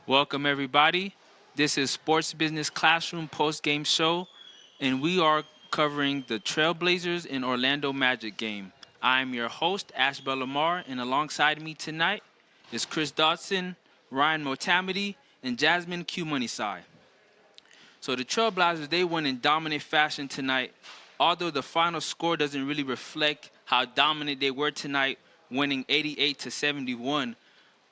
Welcome, everybody. This is Sports Business Classroom post-game show, and we are covering the Trailblazers and Orlando Magic game. I'm your host, Ashbel Lamar, and alongside me tonight is Chris Dodson, Ryan Motamedy, and Jasmine Q Moneysai. So the Trailblazers, they won in dominant fashion tonight, although the final score doesn't really reflect how dominant they were tonight, winning 88 to 71.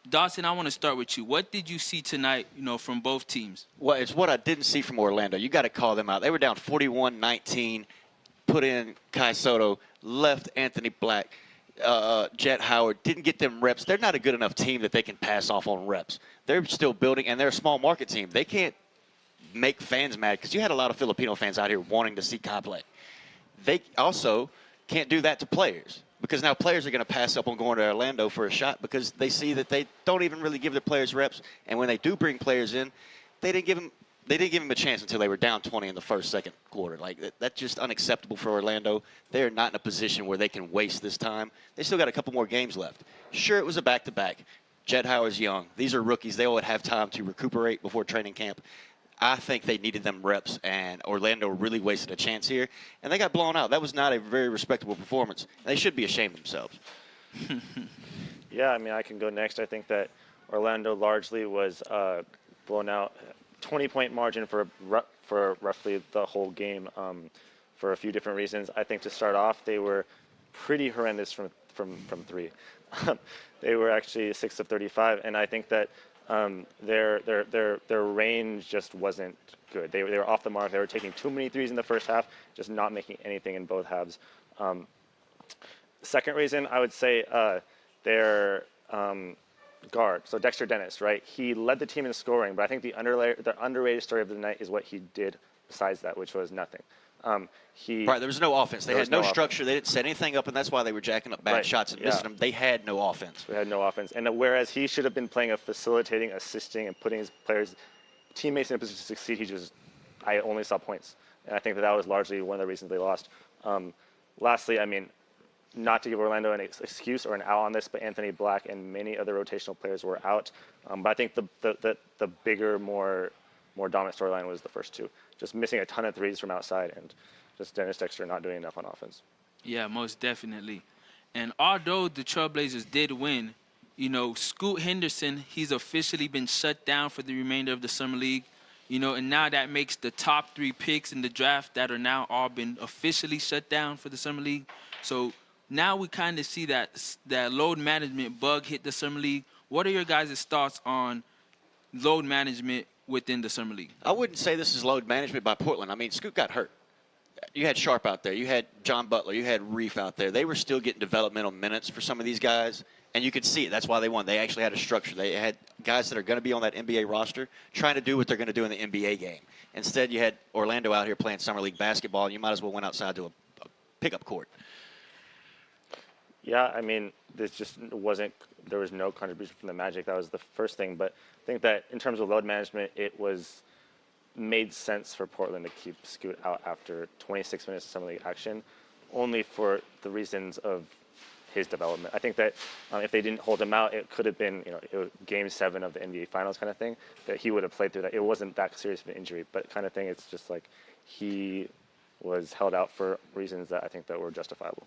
Dawson, I want to start with you. What did you see tonight, from both teams? Well, it's what I didn't see from Orlando. You got to call them out. They were down 41-19, put in Kai Soto, left Anthony Black, Jet Howard, didn't get them reps. They're not a good enough team that they can pass off on reps. They're still building, and they're a small market team. They can't make fans mad because you had a lot of Filipino fans out here wanting to see Kai play. They also can't do that to players, because now players are going to pass up on going to Orlando for a shot because they see that they don't even really give their players reps. And when they do bring players in, they didn't give them a chance until they were down 20 in the second quarter. Like, that's just unacceptable for Orlando. They are not in a position where they can waste this time. They still got a couple more games left. Sure, it was a back-to-back. Jet Howard's young. These are rookies. They would have time to recuperate before training camp. I think they needed them reps, and Orlando really wasted a chance here, and they got blown out. That was not a very respectable performance. They should be ashamed of themselves. Yeah, I mean, I can go next. I think that Orlando largely was blown out. 20-point margin for roughly the whole game for a few different reasons. I think to start off, they were pretty horrendous from three. They were actually 6 of 35, and I think that their range just wasn't good. They were off the mark. They were taking too many threes in the first half, just not making anything in both halves. Second reason, I would say their guard, so Dexter Dennis, right? He led the team in scoring, but I think the underrated story of the night is what he did besides that, which was nothing. Right, there was no offense. They had no structure. They didn't set anything up, and that's why they were jacking up bad shots and missing them. They had no offense. They had no offense. And whereas he should have been playing a facilitating, assisting, and putting his teammates in a position to succeed, I only saw points. And I think that was largely one of the reasons they lost. Lastly, I mean, not to give Orlando an excuse or an out on this, but Anthony Black and many other rotational players were out. But I think the bigger, more dominant storyline was the first two. Just missing a ton of threes from outside and just Dennis Dexter not doing enough on offense. Yeah, most definitely. And although the Trailblazers did win, Scoot Henderson, he's officially been shut down for the remainder of the Summer League. And now that makes the top 3 picks in the draft that are now all been officially shut down for the Summer League. So now we kind of see that load management bug hit the Summer League. What are your guys' thoughts on load management within the Summer League? I wouldn't say this is load management by Portland. I mean, Scoot got hurt. You had Sharp out there. You had John Butler. You had Reef out there. They were still getting developmental minutes for some of these guys, and you could see it. That's why they won. They actually had a structure. They had guys that are going to be on that NBA roster trying to do what they're going to do in the NBA game. Instead, you had Orlando out here playing Summer League basketball, and you might as well went outside to a pickup court. Yeah, I mean, this just wasn't – there was no contribution from the Magic. That was the first thing. But I think that in terms of load management, it made sense for Portland to keep Scoot out after 26 minutes of Summer League action, only for the reasons of his development. I think that if they didn't hold him out, it could have been Game 7 of the NBA Finals kind of thing, that he would have played through that. It wasn't that serious of an injury, but kind of thing, it's just like he was held out for reasons that I think that were justifiable.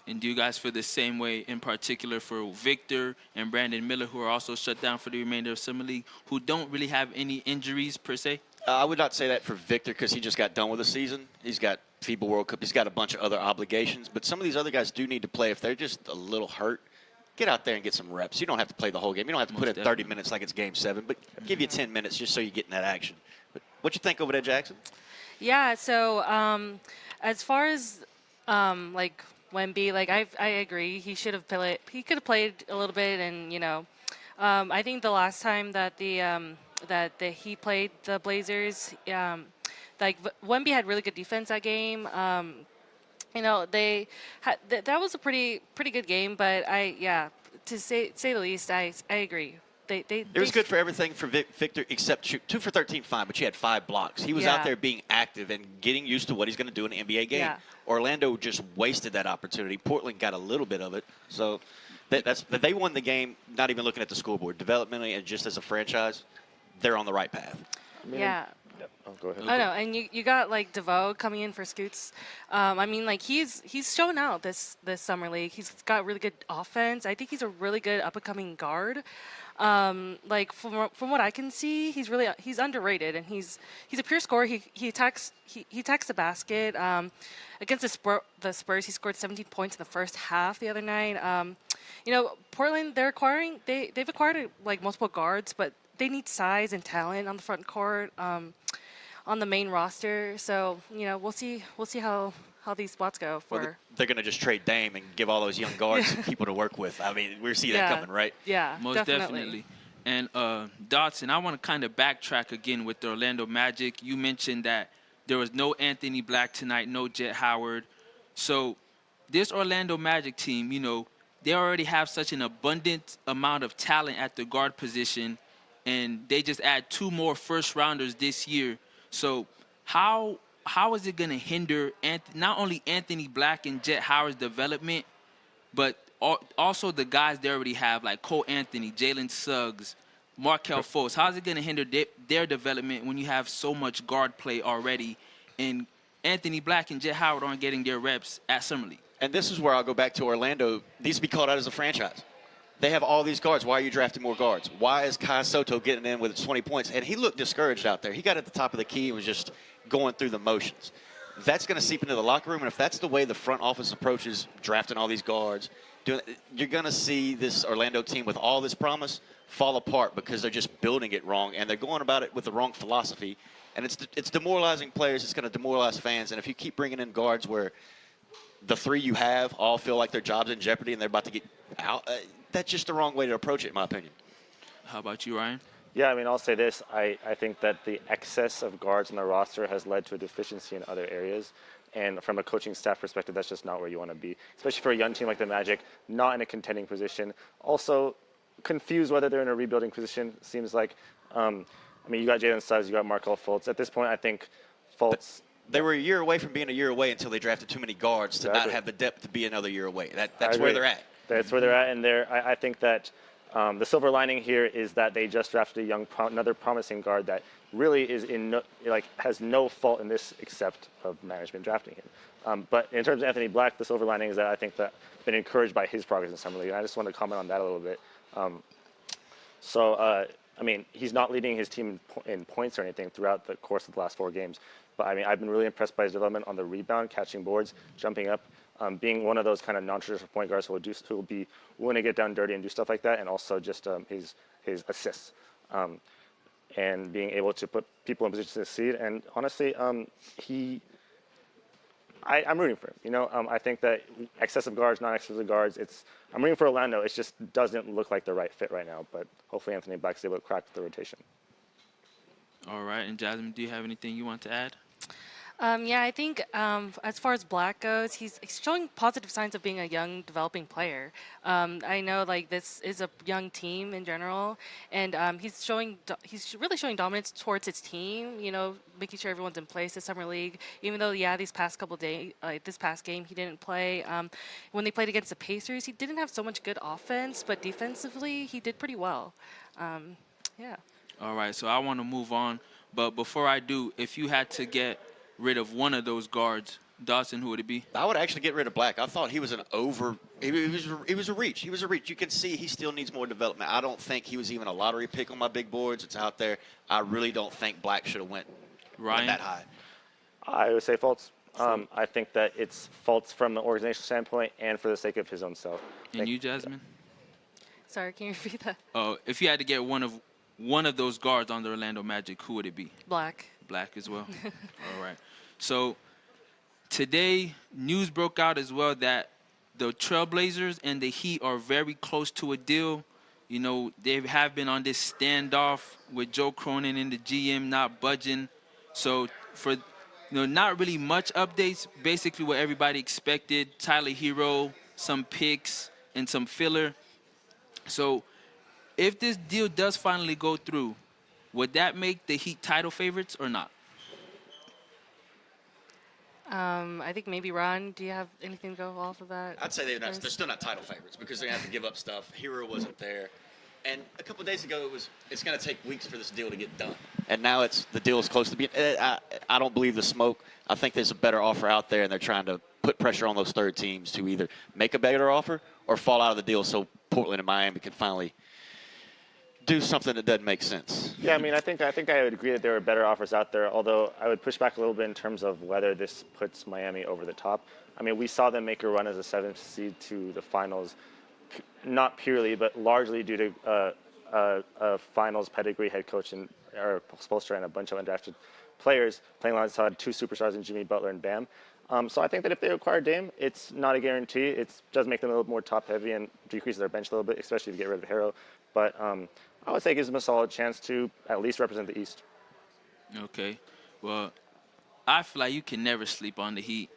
And do you guys feel the same way in particular for Victor and Brandon Miller, who are also shut down for the remainder of Summer League, who don't really have any injuries per se? I would not say that for Victor because he just got done with the season. He's got FIBA World Cup. He's got a bunch of other obligations. But some of these other guys do need to play. If they're just a little hurt, get out there and get some reps. You don't have to play the whole game. You don't have to put in 30 minutes like it's Game 7, but give you 10 minutes just so you get in that action. But what you think over there, Jackson? Yeah, so as far as like Wemby, like I agree. He should have played. He could have played a little bit, and I think the last time that he played the Blazers, like Wemby had really good defense that game. They had that was a pretty good game, but to say the least, I agree. It was good for everything for Victor except shoot. 2 for 13, fine, but you had 5 blocks. He was out there being active and getting used to what he's going to do in an NBA game. Yeah. Orlando just wasted that opportunity. Portland got a little bit of it. So they won the game, not even looking at the scoreboard. Developmentally and just as a franchise, they're on the right path. I mean, Yeah. oh, go ahead. I know, and you got like DeVoe coming in for Scoots. I mean, like he's shown out this summer league. He's got really good offense. I think he's a really good up and coming guard. Like from what I can see, he's underrated, and he's a pure scorer. He attacks the basket. Against the Spurs, he scored 17 points in the first half the other night. You know, Portland they've acquired like multiple guards, but they need size and talent on the front court. On the main roster. So you know, we'll see how these spots go for. Well, they're going to just trade Dame and give all those young guards people to work with. I mean, we see that coming, right? Yeah, Most definitely. And Dotson, I want to kind of backtrack again with the Orlando Magic. You mentioned that there was no Anthony Black tonight, no Jet Howard. So this Orlando Magic team, you know, they already have such an abundant amount of talent at the guard position, and they just add 2 more first-rounders this year. So how is it going to hinder not only Anthony Black and Jet Howard's development, but also the guys they already have, like Cole Anthony, Jalen Suggs, Markelle Fultz? How is it going to hinder their development when you have so much guard play already, and Anthony Black and Jet Howard aren't getting their reps at Summer League? And this is where I'll go back to Orlando. Needs to be called out as a franchise. They have all these guards. Why are you drafting more guards? Why is Kai Soto getting in with 20 points? And he looked discouraged out there. He got at the top of the key and was just going through the motions. That's going to seep into the locker room, and if that's the way the front office approaches drafting all these guards, you're going to see this Orlando team with all this promise fall apart because they're just building it wrong, and they're going about it with the wrong philosophy. And it's demoralizing players. It's going to demoralize fans. And if you keep bringing in guards where the 3 you have all feel like their job's in jeopardy and they're about to get out, that's just the wrong way to approach it, in my opinion. How about you, Ryan? Yeah, I mean, I'll say this. I think that the excess of guards on the roster has led to a deficiency in other areas. And from a coaching staff perspective, that's just not where you want to be, especially for a young team like the Magic, not in a contending position. Also, confused whether they're in a rebuilding position. Seems like, I mean, you got Jalen Suggs, you got Markelle Fultz. At this point, I think Fultz. They were a year away from being a year away until they drafted too many guards to not have the depth to be another year away. That's where they're at. That's where they're at, and I think that the silver lining here is that they just drafted another promising guard that really is has no fault in this except of management drafting him. But in terms of Anthony Black, the silver lining is that I think that I've been encouraged by his progress in Summer League. And I just want to comment on that a little bit. I mean, he's not leading his team in points or anything throughout the course of the last 4 games. But I mean, I've been really impressed by his development on the rebound, catching boards, jumping up. Being one of those kind of non-traditional point guards who will be willing to get down dirty and do stuff like that, and also just his assists, and being able to put people in positions to succeed. And honestly, I'm rooting for him. You know, I think that excessive guards, non-excessive guards, I'm rooting for Orlando. It just doesn't look like the right fit right now. But hopefully, Anthony Black's able to crack the rotation. All right, and Jasmine, do you have anything you want to add? Yeah, I think as far as Black goes, he's showing positive signs of being a young, developing player. I know like this is a young team in general, and he's really showing dominance towards his team. You know, making sure everyone's in place this summer league. Even though these past couple days, this past game he didn't play. When they played against the Pacers, he didn't have so much good offense, but defensively he did pretty well. Yeah. All right, so I want to move on, but before I do, if you had to get rid of one of those guards, Dawson, who would it be? I would actually get rid of Black. I thought he was he was a reach. He was a reach. You can see he still needs more development. I don't think he was even a lottery pick on my big boards. It's out there. I really don't think Black should have went that high. I would say Fultz. I think that it's Fultz from the organizational standpoint and for the sake of his own self. And you, Jasmine? Sorry, can you repeat that? Oh, if you had to get one of those guards on the Orlando Magic, who would it be? Black. Black as well. All right. So today, news broke out as well that the Trailblazers and the Heat are very close to a deal. You know, they have been on this standoff with Joe Cronin and the GM not budging. So for not really much updates. Basically, what everybody expected: Tyler Hero, some picks, and some filler. So if this deal does finally go through, would that make the Heat title favorites or not? I think maybe Ron, do you have anything to go off of that? I'd say they're still not title favorites because they have to give up stuff. Hero wasn't there. And a couple of days ago, it's going to take weeks for this deal to get done. And now the deal is close to being. I don't believe the smoke. I think there's a better offer out there, and they're trying to put pressure on those third teams to either make a better offer or fall out of the deal so Portland and Miami can finally do something that doesn't make sense. Yeah, I mean, I think I would agree that there are better offers out there, although I would push back a little bit in terms of whether this puts Miami over the top. I mean, we saw them make a run as a 7th seed to the finals, not purely, but largely due to a finals pedigree head coach and Spoelstra and a bunch of undrafted players playing alongside 2 superstars in Jimmy Butler and Bam. So I think that if they acquire Dame, it's not a guarantee. It does make them a little more top-heavy and decreases their bench a little bit, especially if you get rid of Harrow. But I would say it gives them a solid chance to at least represent the East. Okay. Well, I feel like you can never sleep on the Heat.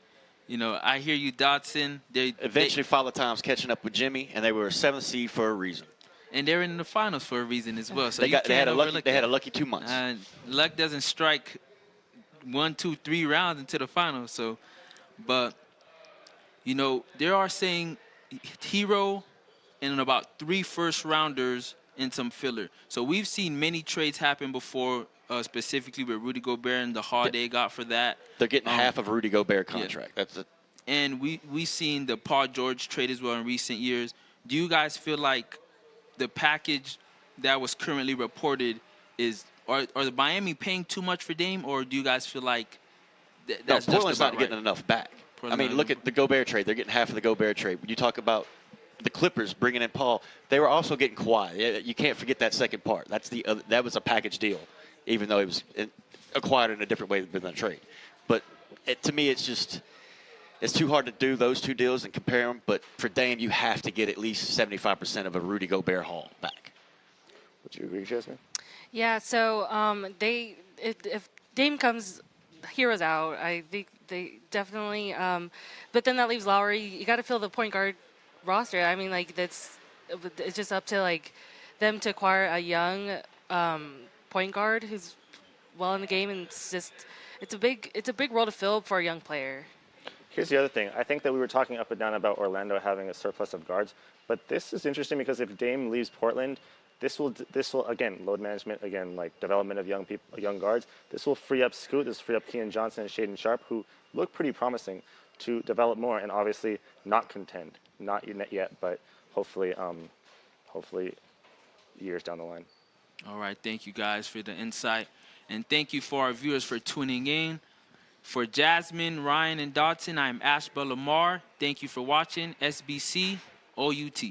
You know, I hear you, Dotson. Eventually, Father Time's catching up with Jimmy, and they were a 7th seed for a reason. And they're in the finals for a reason as well. So they had a lucky 2 months. Luck doesn't strike 1, 2, 3 rounds into the finals. So, but you know, they are saying Hero and about 3 first-rounders and some filler. So we've seen many trades happen before, specifically with Rudy Gobert and the haul they got for that. They're getting half of Rudy Gobert contract. Yeah. That's it. And we've seen the Paul George trade as well in recent years. Do you guys feel like the package that was currently reported are the Miami paying too much for Dame, or do you guys feel like that's Portland's just about not getting enough back? Portland, I mean, look at the Gobert trade. They're getting half of the Gobert trade. When you talk about the Clippers bringing in Paul, they were also getting Kawhi. You can't forget that second part. That was a package deal, even though it was acquired in a different way than a trade. But to me, it's too hard to do those 2 deals and compare them. But for Dame, you have to get at least 75% of a Rudy Gobert haul back. Would you agree, Jasmine? Yeah. So if Dame comes, Hero's out. I think they definitely. But then that leaves Lowry. You got to fill the point guard roster. I mean, like it's just up to like them to acquire a young point guard who's well in the game, and it's a big role to fill for a young player. Here's the other thing. I think that we were talking up and down about Orlando having a surplus of guards, but this is interesting because if Dame leaves Portland, this will again, load management, again, like development of young guards. This will free up Scoot. This will free up Keon Johnson and Shaden Sharp, who look pretty promising, to develop more and obviously not contend, not yet, but hopefully years down the line. All right, thank you guys for the insight, and thank you for our viewers for tuning in. For Jasmine, Ryan, and Dotson, I'm Ashbel Lamar. Thank you for watching SBC OUT.